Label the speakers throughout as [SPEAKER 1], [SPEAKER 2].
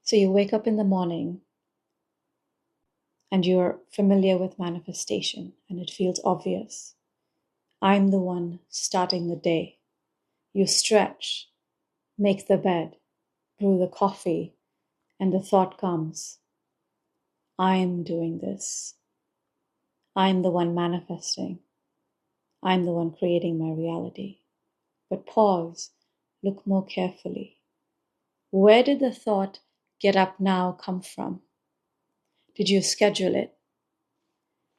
[SPEAKER 1] So you wake up in the morning and you're familiar with manifestation and it feels obvious. I'm the one starting the day. You stretch, make the bed, brew the coffee, and the thought comes, I'm doing this. I'm the one manifesting. I'm the one creating my reality. But pause, look more carefully. Where did the thought, get up now, come from? Did you schedule it?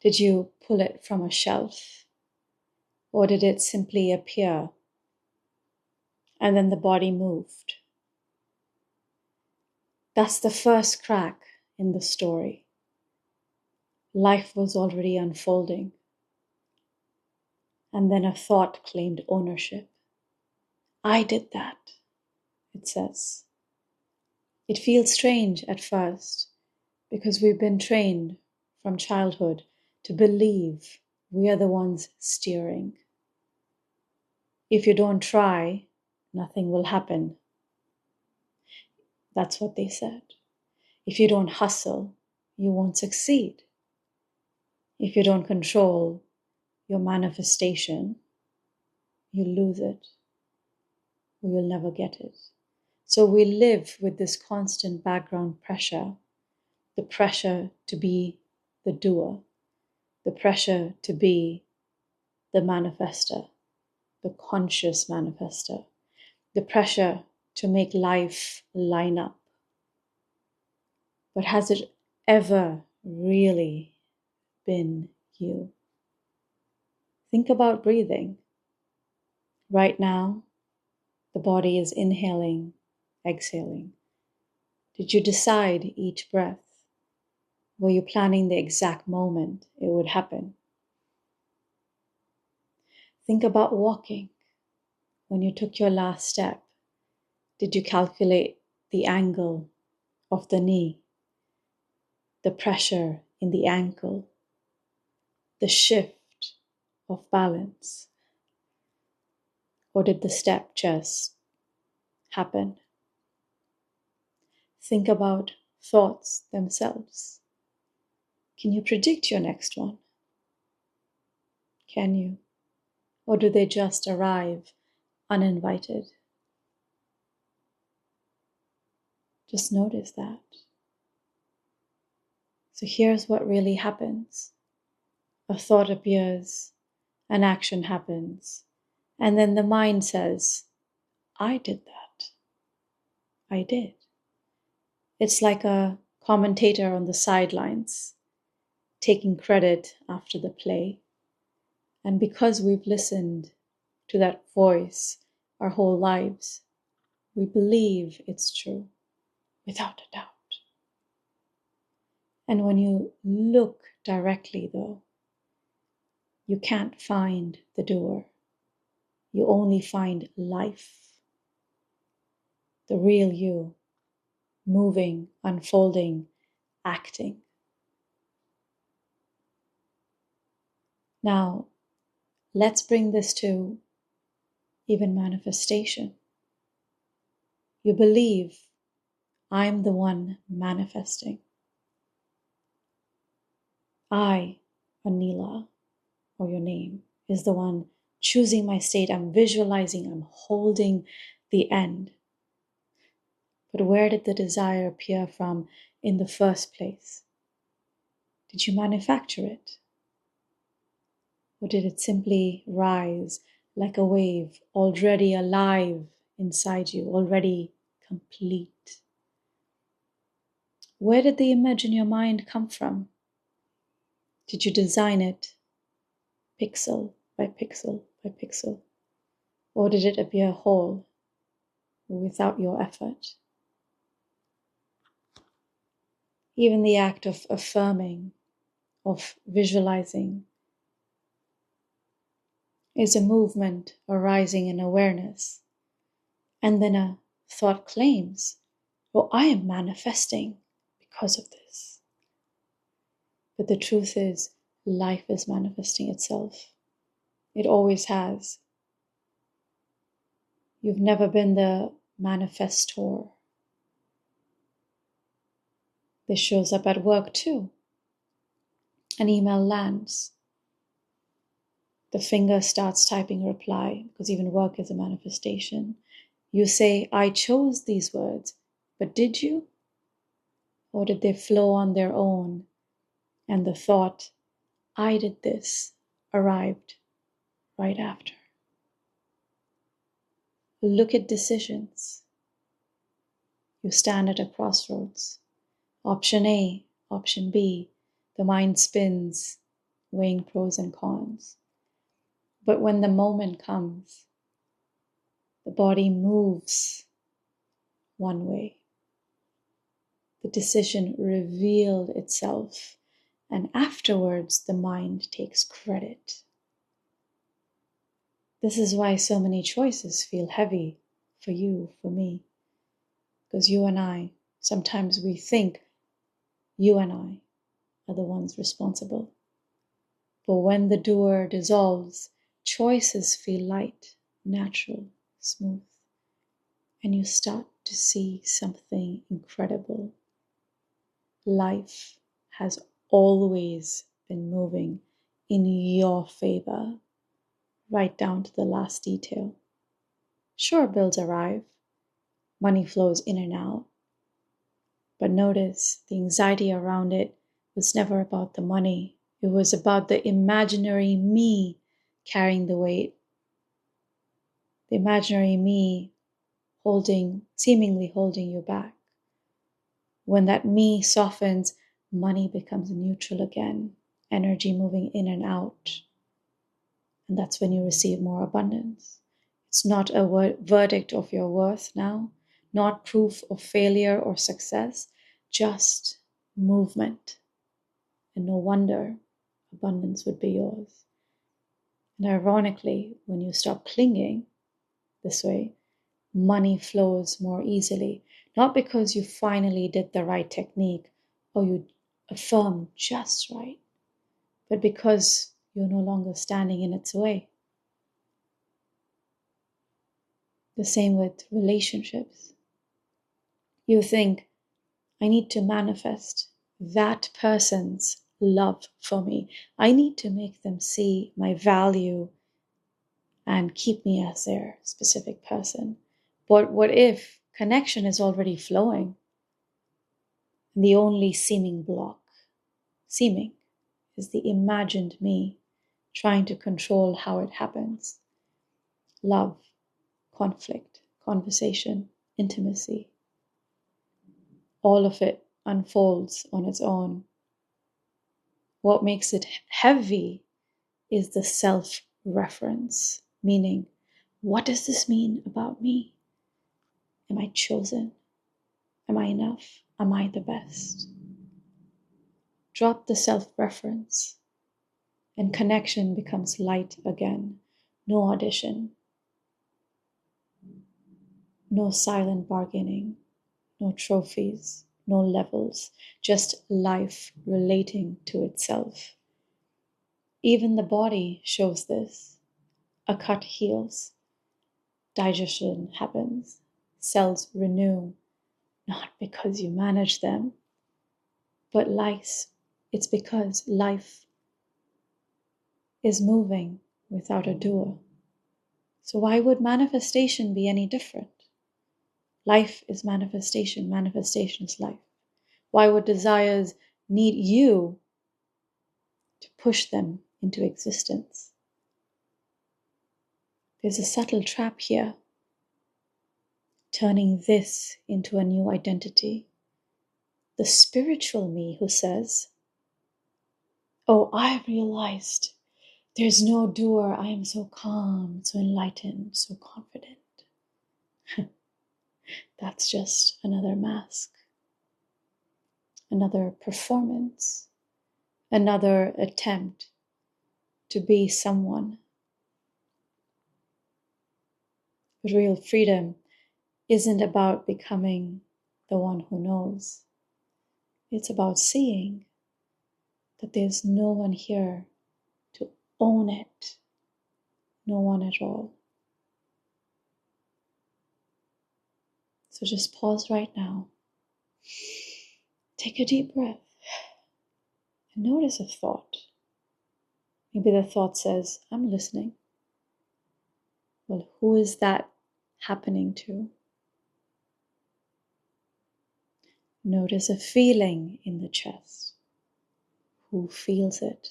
[SPEAKER 1] Did you pull it from a shelf? Or did it simply appear? And then the body moved. That's the first crack in the story. Life was already unfolding. And then a thought claimed ownership. I did that, it says. It feels strange at first because we've been trained from childhood to believe we are the ones steering. If you don't try, nothing will happen. That's what they said. If you don't hustle, you won't succeed. If you don't control your manifestation, you lose it, or you'll never get it. So we live with this constant background pressure, the pressure to be the doer, the pressure to be the manifester, the conscious manifester, the pressure to make life line up. But has it ever really been you? Think about breathing. Right now, the body is inhaling, exhaling. Did you decide each breath? Were you planning the exact moment it would happen? Think about walking. When you took your last step, did you calculate the angle of the knee, the pressure in the ankle, the shift of balance? Or did the step just happen? Think about thoughts themselves. Can you predict your next one? Can you? Or do they just arrive uninvited? Just notice that. So here's what really happens. A thought appears, an action happens, and then the mind says, I did that. I did. It's like a commentator on the sidelines, taking credit after the play. And because we've listened to that voice our whole lives, we believe it's true, without a doubt. And when you look directly, though, you can't find the doer. You only find life, the real you, moving, unfolding, acting. Now, let's bring this to even manifestation. You believe I'm the one manifesting. I, Anila, or your name, is the one choosing my state. I'm visualizing, I'm holding the end. But where did the desire appear from in the first place? Did you manufacture it? Or did it simply rise like a wave, already alive inside you, already complete? Where did the image in your mind come from? Did you design it pixel by pixel by pixel? Or did it appear whole without your effort? Even the act of affirming, of visualizing, is a movement arising in awareness. And then a thought claims, oh, I am manifesting because of this. But the truth is, life is manifesting itself. It always has. You've never been the manifestor. This shows up at work too. An email lands. The finger starts typing a reply, because even work is a manifestation. You say, I chose these words, but did you? Or did they flow on their own? And the thought, I did this, arrived right after. Look at decisions. You stand at a crossroads. Option A, option B. The mind spins, weighing pros and cons. But when the moment comes, the body moves one way. The decision revealed itself, and afterwards the mind takes credit. This is why so many choices feel heavy for you, for me. Because you and I, sometimes we think you and I are the ones responsible. But when the doer dissolves, choices feel light, natural, smooth. And you start to see something incredible. Life has always been moving in your favor, right down to the last detail. Sure, bills arrive, money flows in and out, but notice the anxiety around it was never about the money. It was about the imaginary me carrying the weight. The imaginary me seemingly holding you back. When that me softens, money becomes neutral again, energy moving in and out. And that's when you receive more abundance. It's not a verdict of your worth now, not proof of failure or success, just movement. And no wonder abundance would be yours. And ironically, when you stop clinging this way, money flows more easily. Not because you finally did the right technique or you affirmed just right, but because you're no longer standing in its way. The same with relationships. You think, I need to manifest that person's love for me. I need to make them see my value and keep me as their specific person. But what if connection is already flowing? And the only seeming, is the imagined me trying to control how it happens. Love, conflict, conversation, intimacy. All of it unfolds on its own. What makes it heavy is the self-reference, meaning, what does this mean about me? Am I chosen? Am I enough? Am I the best? Drop the self-reference, and connection becomes light again. No audition, no silent bargaining, no trophies, no levels, just life relating to itself. Even the body shows this. A cut heals, digestion happens, cells renew, not because you manage them, but it's because life is moving without a doer. So why would manifestation be any different? Life is manifestation, manifestation is life. Why would desires need you to push them into existence? There's a subtle trap here, turning this into a new identity. The spiritual me who says, oh, I realized there's no doer. I am so calm, so enlightened, so confident. That's just another mask, another performance, another attempt to be someone. But real freedom isn't about becoming the one who knows. It's about seeing that there's no one here to own it, no one at all. So just pause right now. Take a deep breath and notice a thought. Maybe the thought says, I'm listening. Well, who is that happening to? Notice a feeling in the chest. Who feels it?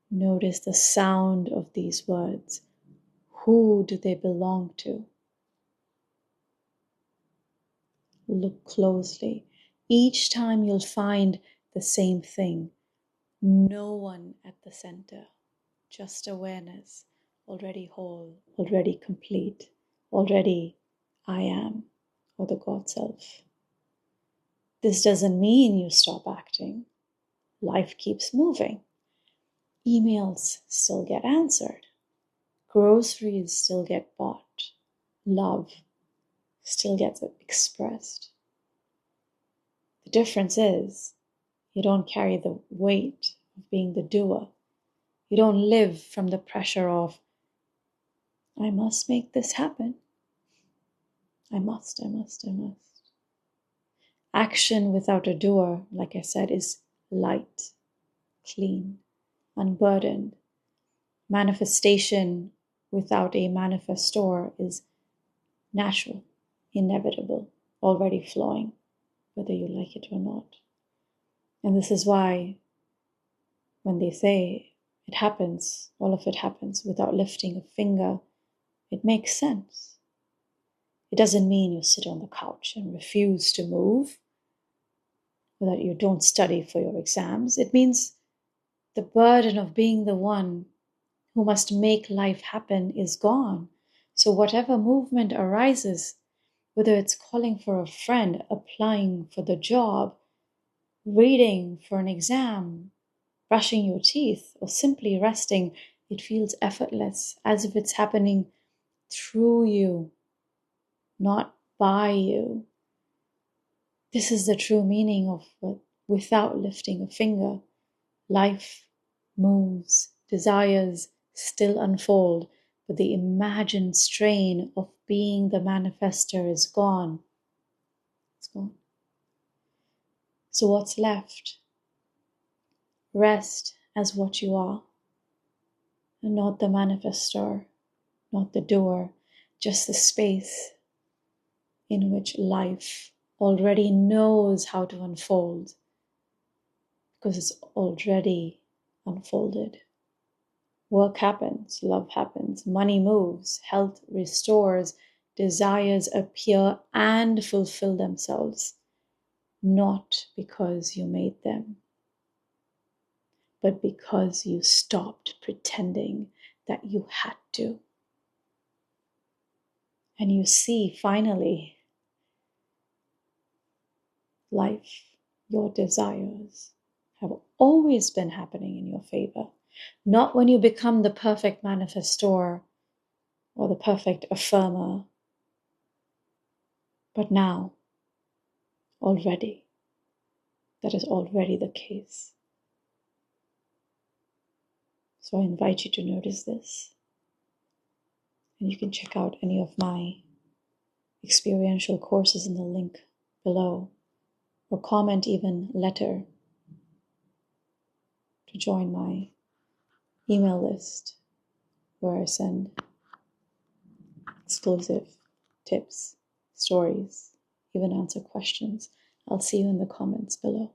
[SPEAKER 1] Notice the sound of these words. Who do they belong to? Look closely. Each time you'll find the same thing. No one at the center. Just awareness. Already whole. Already complete. Already I am, or the God self. This doesn't mean you stop acting. Life keeps moving. Emails still get answered. Groceries still get bought. Love still gets expressed. The difference is you don't carry the weight of being the doer. You don't live from the pressure of, I must make this happen. I must. Action without a doer, like I said, is light, clean, unburdened. Manifestation without a manifestor is natural, inevitable, already flowing, whether you like it or not. And this is why when they say it happens, all of it happens without lifting a finger, it makes sense. It doesn't mean you sit on the couch and refuse to move, or that you don't study for your exams. It means the burden of being the one who must make life happen is gone. So whatever movement arises, whether it's calling for a friend, applying for the job, reading for an exam, brushing your teeth, or simply resting, it feels effortless, as if it's happening through you, not by you. This is the true meaning of what, without lifting a finger, life moves, desires still unfold, but the imagined strain of being the manifester is gone. It's gone. So what's left? Rest as what you are, and not the manifestor, not the doer, just the space in which life already knows how to unfold, because it's already unfolded. Work happens, love happens, money moves, health restores, desires appear and fulfill themselves, not because you made them, but because you stopped pretending that you had to. And you see, finally, life, your desires have always been happening in your favor. Not when you become the perfect manifestor or the perfect affirmer, but now, already. That is already the case. So I invite you to notice this. And you can check out any of my experiential courses in the link below, or comment even letter to join my email list where I send exclusive tips, stories, even answer questions. I'll see you in the comments below.